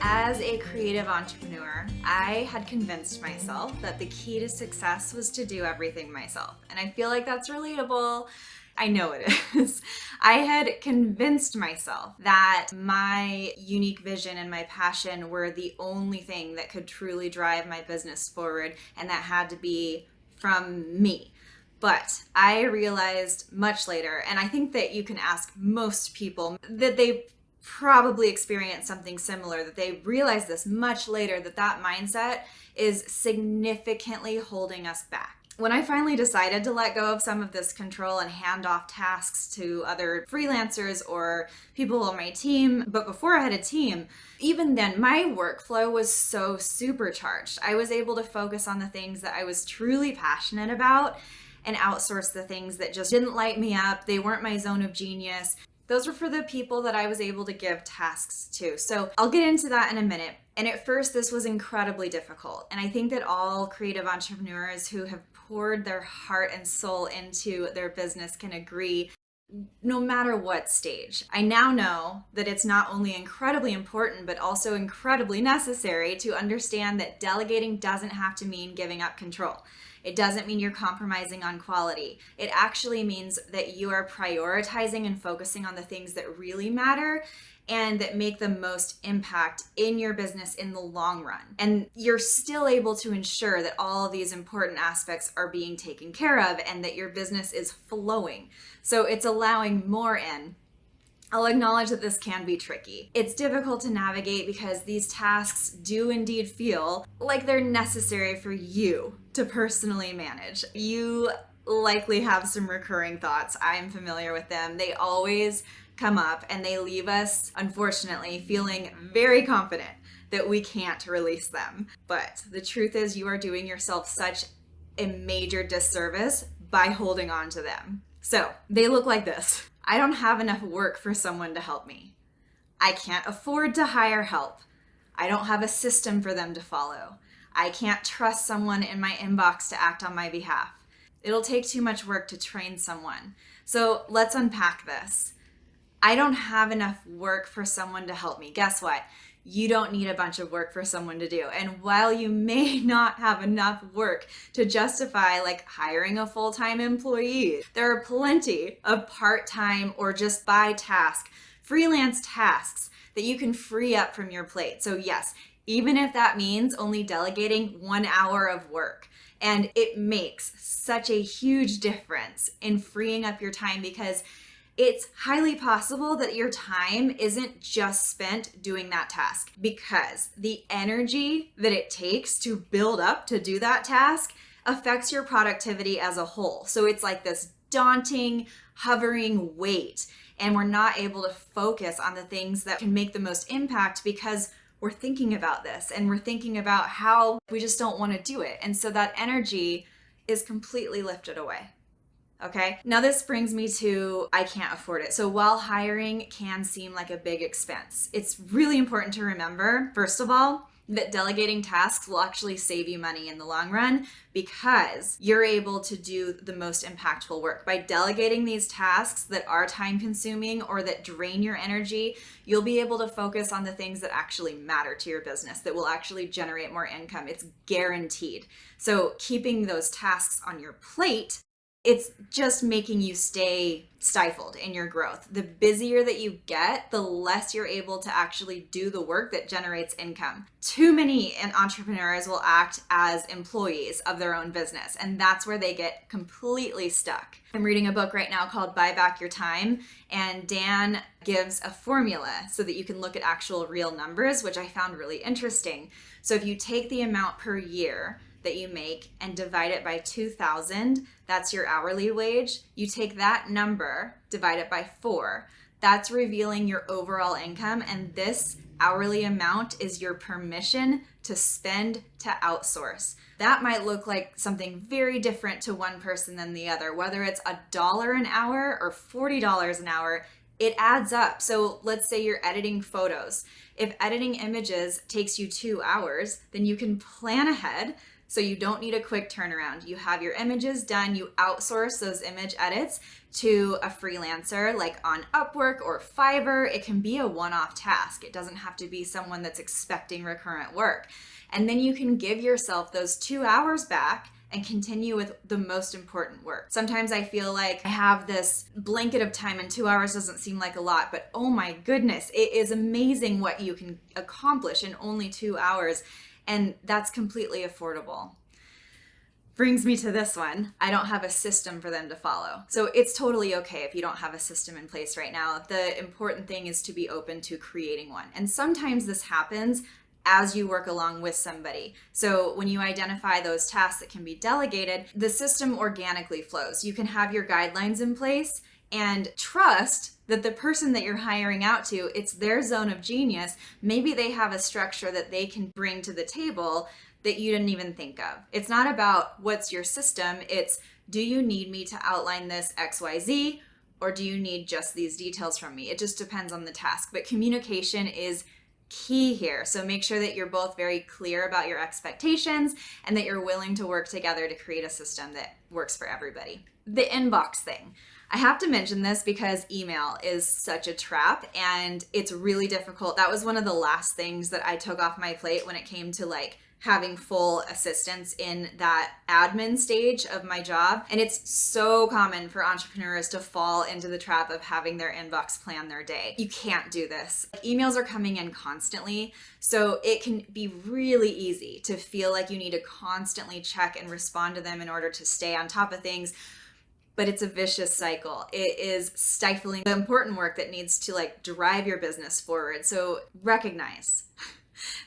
As a creative entrepreneur, I had convinced myself that the key to success was to do everything myself. And I feel like that's relatable. I know it is. I had convinced myself that my unique vision and my passion were the only thing that could truly drive my business forward, and that had to be from me. But I realized much later, and I think that you can ask most people that they probably experienced something similar, that they realize this much later, that that mindset is significantly holding us back. When I finally decided to let go of some of this control and hand off tasks to other freelancers or people on my team, but before I had a team, even then my workflow was so supercharged. I was able to focus on the things that I was truly passionate about and outsource the things that just didn't light me up. They weren't my zone of genius. Those were for the people that I was able to give tasks to. So I'll get into that in a minute. And at first, this was incredibly difficult. And I think that all creative entrepreneurs who have poured their heart and soul into their business can agree, no matter what stage. I now know that it's not only incredibly important, but also incredibly necessary to understand that delegating doesn't have to mean giving up control. It doesn't mean you're compromising on quality. It actually means that you are prioritizing and focusing on the things that really matter and that make the most impact in your business in the long run. And you're still able to ensure that all of these important aspects are being taken care of and that your business is flowing. So it's allowing more in. I'll acknowledge that this can be tricky. It's difficult to navigate because these tasks do indeed feel like they're necessary for you to personally manage. You likely have some recurring thoughts. I'm familiar with them. They always come up and they leave us, unfortunately, feeling very confident that we can't release them. But the truth is, you are doing yourself such a major disservice by holding on to them. So they look like this. I don't have enough work for someone to help me. I can't afford to hire help. I don't have a system for them to follow. I can't trust someone in my inbox to act on my behalf. It'll take too much work to train someone. So let's unpack this. I don't have enough work for someone to help me. Guess what? You don't need a bunch of work for someone to do. And while you may not have enough work to justify like hiring a full-time employee, there are plenty of part-time or just by task, freelance tasks that you can free up from your plate. So yes, even if that means only delegating 1 hour of work. And it makes such a huge difference in freeing up your time, because it's highly possible that your time isn't just spent doing that task, because the energy that it takes to build up to do that task affects your productivity as a whole. So it's like this daunting, hovering weight, and we're not able to focus on the things that can make the most impact because we're thinking about this and we're thinking about how we just don't want to do it. And so that energy is completely lifted away. Okay, now this brings me to I can't afford it. So while hiring can seem like a big expense, it's really important to remember, first of all, that delegating tasks will actually save you money in the long run, because you're able to do the most impactful work. By delegating these tasks that are time consuming or that drain your energy, you'll be able to focus on the things that actually matter to your business, that will actually generate more income. It's guaranteed. So keeping those tasks on your plate, it's just making you stay stifled in your growth. The busier that you get, the less you're able to actually do the work that generates income. Too many entrepreneurs will act as employees of their own business, and that's where they get completely stuck. I'm reading a book right now called Buy Back Your Time, and Dan gives a formula so that you can look at actual real numbers, which I found really interesting. So if you take the amount per year that you make and divide it by 2,000, that's your hourly wage. You take that number, divide it by 4, that's revealing your overall income, and this hourly amount is your permission to spend, to outsource. That might look like something very different to one person than the other, whether it's $1 an hour or $40 an hour. It adds up. So let's say you're editing photos. If editing images takes you 2 hours, then you can plan ahead So you don't need a quick turnaround. You have your images done, you outsource those image edits to a freelancer like on Upwork or Fiverr. It can be a one-off task. It doesn't have to be someone that's expecting recurrent work. And then you can give yourself those 2 hours back and continue with the most important work. Sometimes I feel like I have this blanket of time and 2 hours doesn't seem like a lot, but oh my goodness, it is amazing what you can accomplish in only 2 hours. And that's completely affordable. Brings me to this one. I don't have a system for them to follow. So it's totally okay if you don't have a system in place right now. The important thing is to be open to creating one. And sometimes this happens as you work along with somebody. So when you identify those tasks that can be delegated, the system organically flows. You can have your guidelines in place and trust that the person that you're hiring out to, it's their zone of genius. Maybe they have a structure that they can bring to the table that you didn't even think of. It's not about what's your system, it's do you need me to outline this XYZ or do you need just these details from me? It just depends on the task, but communication is key here. So make sure that you're both very clear about your expectations and that you're willing to work together to create a system that works for everybody. The inbox thing. I have to mention this because email is such a trap and it's really difficult. That was one of the last things that I took off my plate when it came to like having full assistance in that admin stage of my job. And it's so common for entrepreneurs to fall into the trap of having their inbox plan their day. You can't do this. Emails are coming in constantly, so it can be really easy to feel like you need to constantly check and respond to them in order to stay on top of things. But it's a vicious cycle. It is stifling the important work that needs to like drive your business forward. So recognize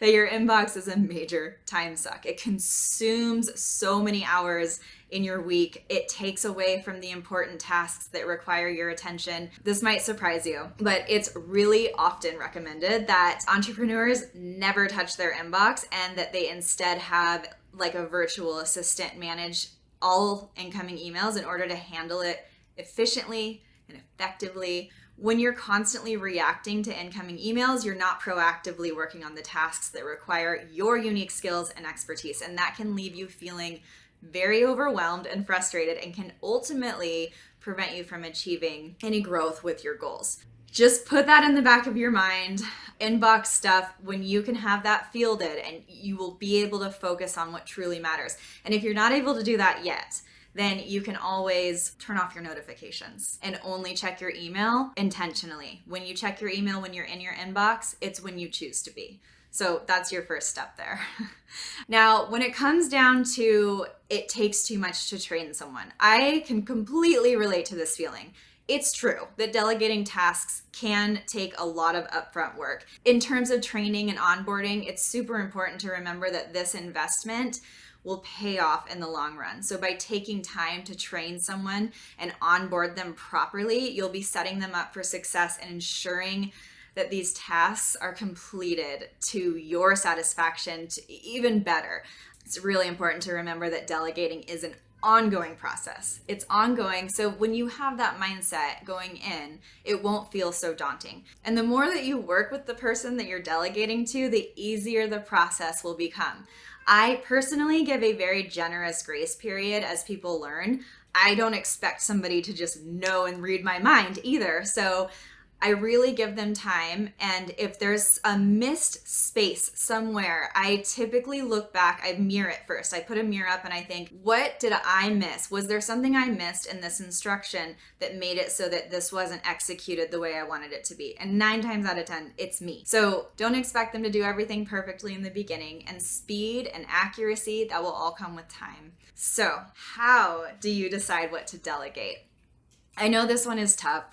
that your inbox is a major time suck. It consumes so many hours in your week. It takes away from the important tasks that require your attention. This might surprise you, but it's really often recommended that entrepreneurs never touch their inbox and that they instead have like a virtual assistant manage all incoming emails in order to handle it efficiently and effectively. When you're constantly reacting to incoming emails, you're not proactively working on the tasks that require your unique skills and expertise. And that can leave you feeling very overwhelmed and frustrated and can ultimately prevent you from achieving any growth with your goals. Just put that in the back of your mind. Inbox stuff, when you can have that fielded and you will be able to focus on what truly matters. And if you're not able to do that yet, then you can always turn off your notifications and only check your email intentionally. When you check your email when you're in your inbox, it's when you choose to be. So that's your first step there. Now, when it comes down to it takes too much to train someone, I can completely relate to this feeling. It's true that delegating tasks can take a lot of upfront work. In terms of training and onboarding, it's super important to remember that this investment will pay off in the long run. So by taking time to train someone and onboard them properly, you'll be setting them up for success and ensuring that these tasks are completed to your satisfaction, to even better. It's really important to remember that delegating is an ongoing process. It's ongoing. So when you have that mindset going in, it won't feel so daunting. And the more that you work with the person that you're delegating to, the easier the process will become. I personally give a very generous grace period as people learn. I don't expect somebody to just know and read my mind either. So I really give them time, and if there's a missed space somewhere, I typically look back, I mirror it first. I put a mirror up and I think, what did I miss? Was there something I missed in this instruction that made it so that this wasn't executed the way I wanted it to be? And 9 times out of 10, it's me. So don't expect them to do everything perfectly in the beginning, and speed and accuracy, that will all come with time. So how do you decide what to delegate? I know this one is tough.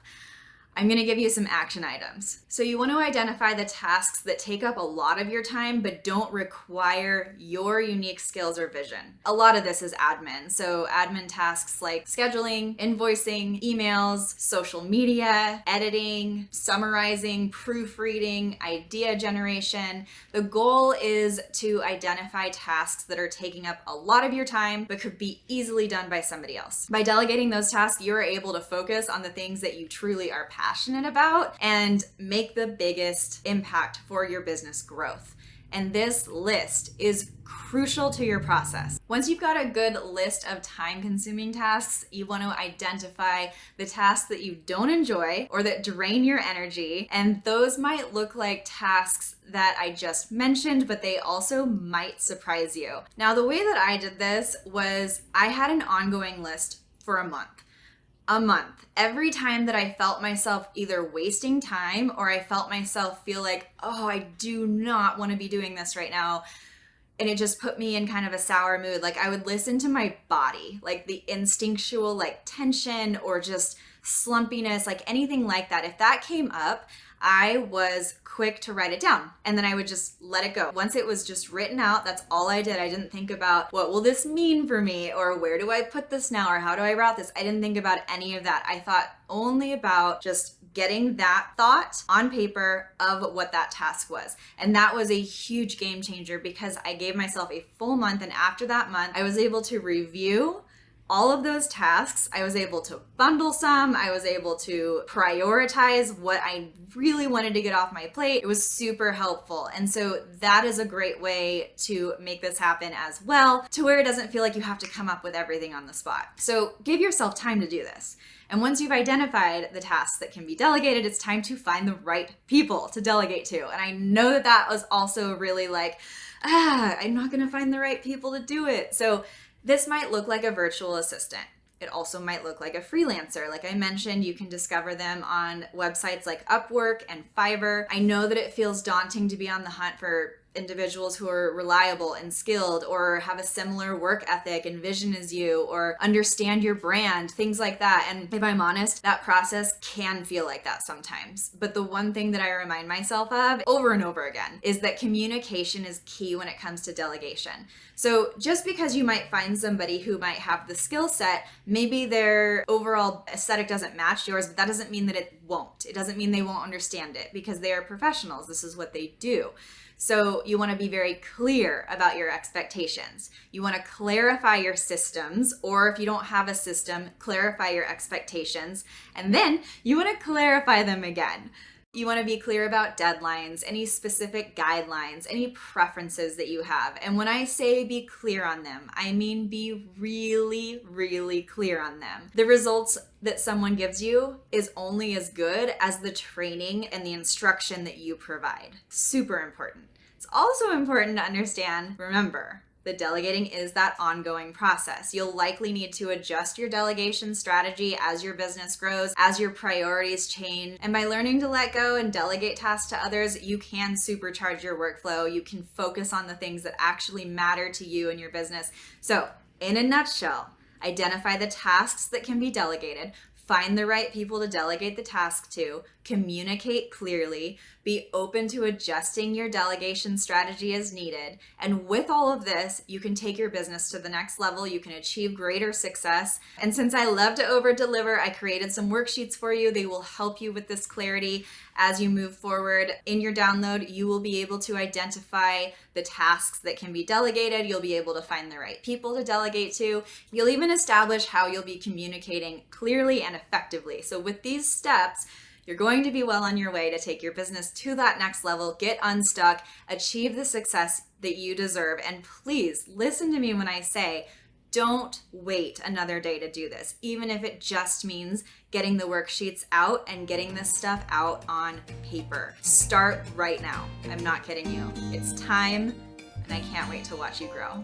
I'm going to give you some action items. So you want to identify the tasks that take up a lot of your time but don't require your unique skills or vision. A lot of this is admin. So admin tasks like scheduling, invoicing, emails, social media, editing, summarizing, proofreading, idea generation. The goal is to identify tasks that are taking up a lot of your time but could be easily done by somebody else. By delegating those tasks, you're able to focus on the things that you truly are passionate about and make the biggest impact for your business growth. And this list is crucial to your process. Once you've got a good list of time-consuming tasks, you want to identify the tasks that you don't enjoy or that drain your energy. And those might look like tasks that I just mentioned, but they also might surprise you. Now, the way that I did this was I had an ongoing list for a month. Every time that I felt myself either wasting time or I felt myself feel like, oh, I do not want to be doing this right now, and it just put me in kind of a sour mood, like I would listen to my body, like the instinctual like tension or just slumpiness, like anything like that. If that came up, I was quick to write it down and then I would just let it go. Once it was just written out, that's all I did. I didn't think about what will this mean for me or where do I put this now or how do I route this? I didn't think about any of that. I thought only about just getting that thought on paper of what that task was. And that was a huge game changer because I gave myself a full month, and after that month, I was able to review all of those tasks. I was able to bundle some. I was able to prioritize what I really wanted to get off my plate. It was super helpful. And so that is a great way to make this happen as well, to where it doesn't feel like you have to come up with everything on the spot. So give yourself time to do this. And once you've identified the tasks that can be delegated, it's time to find the right people to delegate to. And I know that that was also really like, I'm not gonna find the right people to do it. So this might look like a virtual assistant. It also might look like a freelancer. Like I mentioned, you can discover them on websites like Upwork and Fiverr. I know that it feels daunting to be on the hunt for individuals who are reliable and skilled or have a similar work ethic and vision as you or understand your brand, things like that. And if I'm honest, that process can feel like that sometimes. But the one thing that I remind myself of over and over again is that communication is key when it comes to delegation. So just because you might find somebody who might have the skill set, maybe their overall aesthetic doesn't match yours, but that doesn't mean that it won't. It doesn't mean they won't understand it because they are professionals. This is what they do. So you want to be very clear about your expectations. You want to clarify your systems, or if you don't have a system, clarify your expectations. And then you want to clarify them again. You want to be clear about deadlines, any specific guidelines, any preferences that you have. And when I say be clear on them, I mean be really, really clear on them. The results that someone gives you is only as good as the training and the instruction that you provide. Super important. It's also important to understand, remember, that delegating is that ongoing process. You'll likely need to adjust your delegation strategy as your business grows, as your priorities change. And by learning to let go and delegate tasks to others, you can supercharge your workflow. You can focus on the things that actually matter to you and your business. So, in a nutshell, identify the tasks that can be delegated, find the right people to delegate the task to, communicate clearly, be open to adjusting your delegation strategy as needed. And with all of this, you can take your business to the next level. You can achieve greater success. And since I love to over deliver, I created some worksheets for you. They will help you with this clarity as you move forward. In your download, you will be able to identify the tasks that can be delegated. You'll be able to find the right people to delegate to. You'll even establish how you'll be communicating clearly and effectively. So with these steps, you're going to be well on your way to take your business to that next level, get unstuck, achieve the success that you deserve. And please listen to me when I say, don't wait another day to do this, even if it just means getting the worksheets out and getting this stuff out on paper. Start right now. I'm not kidding you. It's time, and I can't wait to watch you grow.